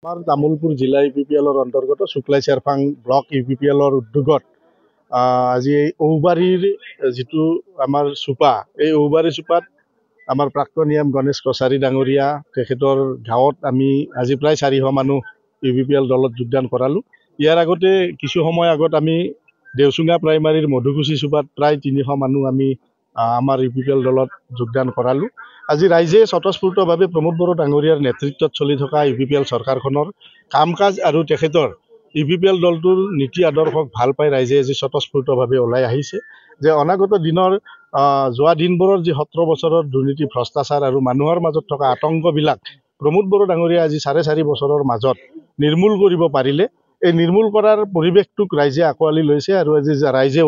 আমাৰ তামুলপুৰ জিলা UPPLৰ অন্তৰ্গত শুক্লাই চেৰফাং ব্লক UPPLৰ উদ্যোগত আজি এই ঔবাৰীৰ যিটো আমাৰ চুপা, এই ঔবাৰী চুপাত আমাৰ প্ৰাক্তন নিয়ম গণেশ কছাৰী ডাঙৰীয়া তেখেতৰ গাঁৱত আমি আজি প্ৰায় 400 মানুহ UPPL দলত যোগদান কৰালোঁ। ইয়াৰ আগতে কিছু সময় আগত আমি দেওচুঙা প্ৰাইমাৰীৰ মধুকুচি চুপাত প্ৰায় 300 মানুহ আমি আমাৰ UPPL দলত যোগদান কৰালোঁ। আজি ৰাইজে স্বতঃস্ফূৰ্তভাৱে প্ৰমোদ বড়ো ডাঙৰীয়াৰ নেতৃত্বত চলি থকা UPPL চৰকাৰখনৰ কাম কাজ আৰু তেখেতৰ UPPL দলটোৰ নীতি আদৰ্শক ভাল পাই ৰাইজে আজি স্বতঃস্ফূৰ্তভাৱে ওলাই আহিছে যে অনাগত দিনৰ যোৱা দিনবোৰৰ যি 17 বছৰৰ দুৰ্নীতি ভ্ৰষ্টাচাৰ আৰু মানুহৰ মাজত থকা আতংকবিলাক প্ৰমোদ বড়ো ডাঙৰীয়া আজি 4.5 বছৰৰ মাজত নিৰ্মূল কৰিব পাৰিলে। এই নিৰ্মূল কৰাৰ পৰিৱেশটোক ৰাইজে আঁকোৱালি লৈছে আৰু আজি ৰাইজে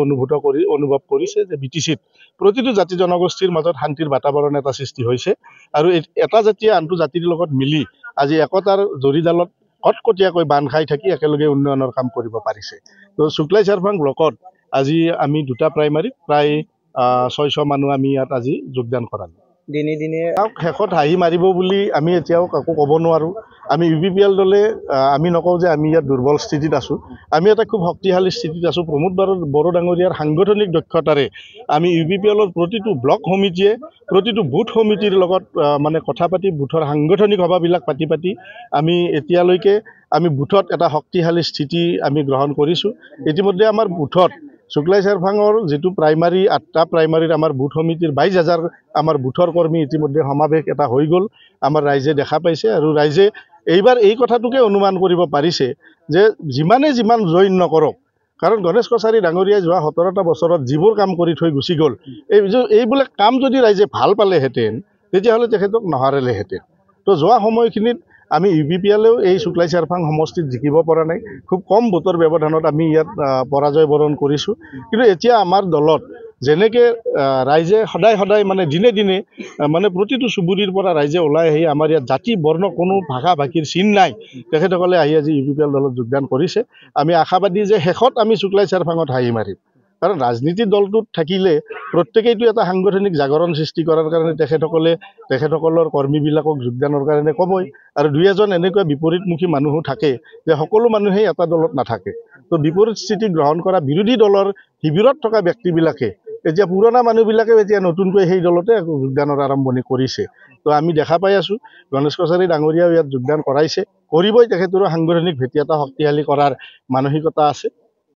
অনুভৱ কৰিছে যে BTCত প্ৰতিটো জাতি জনগোষ্ঠীৰ মাজত শান্তিৰ বাতাবৰণ এটা সৃষ্টি হৈছে আৰু এটা জাতিয়ে আনটো জাতিৰ লগত মিলি আজি একতাৰ জৰিডালত কটকটীয়াকৈ বান্ধ খাই থাকি একেলগে উন্নয়নৰ কাম কৰিব পাৰিছে। তো শুক্লাই চেৰফাং ব্লকত আজি আমি দুটা প্ৰাইমাৰীত প্ৰায় 600 মানুহ আমি ইয়াত আজি যোগদান কৰালোঁ। দিনে দিনে শেষত হাঁহি মাৰিব বুলি আমি এতিয়াও কাকো ক'ব নোৱাৰোঁ। আমি UPPL দলে আমি নকওঁ যে আমি ইয়াত দুৰ্বল স্থিতিত আছোঁ, আমি এটা খুব শক্তিশালী স্থিতিত আছোঁ। প্ৰমোদ বড়ো ডাঙৰীয়াৰ সাংগঠনিক দক্ষতাৰে আমি UPPLৰ প্ৰতিটো ব্লক সমিতিয়ে প্ৰতিটো বুথ সমিতিৰ লগত মানে কথা পাতি বুথৰ সাংগঠনিক সভাবিলাক পাতি আমি এতিয়ালৈকে আমি বুথত এটা শক্তিশালী স্থিতি আমি গ্ৰহণ কৰিছোঁ। ইতিমধ্যে আমাৰ বুথত শুক্লাই চেৰফাঙৰ যিটো প্ৰাইমাৰী 8টা প্ৰাইমাৰীৰ আমাৰ বুথ সমিতিৰ 22,000 আমাৰ বুথৰ কৰ্মী ইতিমধ্যে সমাৱেশ এটা হৈ গ'ল, আমাৰ ৰাইজে দেখা পাইছে আৰু ৰাইজে এইবাৰ এই কথাটোকে অনুমান কৰিব পাৰিছে যে যিমান জইন নকৰক, কাৰণ গণেশ কছাৰী ডাঙৰীয়াই যোৱা 17টা বছৰত যিবোৰ কাম কৰি থৈ গুচি গ'ল, এইবিলাক কাম যদি ৰাইজে ভাল পালেহেঁতেন তেতিয়াহ'লে তেখেতক নহাৰিলেহেঁতেন। তো যোৱা সময়খিনিত আমি UPPLেও এই শুক্লাই চেৰফাং সমষ্টিত জিকিব পৰা নাই, খুব কম ভোটৰ ব্যৱধানত আমি ইয়াত পৰাজয় বৰণ কৰিছোঁ। কিন্তু এতিয়া আমাৰ দলত যেনেকৈ ৰাইজে সদায় মানে দিনে দিনে মানে প্ৰতিটো চুবুৰীৰ পৰা ৰাইজে ওলাই আহি আমাৰ ইয়াত জাতি বৰ্ণ কোনো ভাষা ভাষীৰ চিন নাই, তেখেতসকলে আহি আজি UPPL দলত যোগদান কৰিছে। আমি আশাবাদী যে শেষত আমি শুক্লাই চেৰফাঙত হাঁহি মাৰিম, কাৰণ ৰাজনীতি দলটোত থাকিলে প্ৰত্যেকেইটো এটা সাংগঠনিক জাগৰণ সৃষ্টি কৰাৰ কাৰণে তেখেতসকলৰ কৰ্মীবিলাকক যোগদানৰ কাৰণে ক'বই, আৰু 2-এজন এনেকুৱা বিপৰীতমুখী মানুহো থাকে যে সকলো মানুহেই এটা দলত নাথাকে। তো বিপৰীত স্থিতি গ্ৰহণ কৰা বিৰোধী দলৰ শিবিৰত থকা ব্যক্তিবিলাকে এতিয়া পুৰণা মানুহবিলাকেও এতিয়া নতুনকৈ সেই দলতে যোগদানৰ আৰম্ভণি কৰিছে। তো আমি দেখা পাই আছোঁ গণেশ কছাৰী ডাঙৰীয়াও ইয়াত যোগদান কৰাইছে, কৰিবই। তেখেতৰো সাংগঠনিক ভেটি এটা শক্তিশালী কৰাৰ মানসিকতা আছে।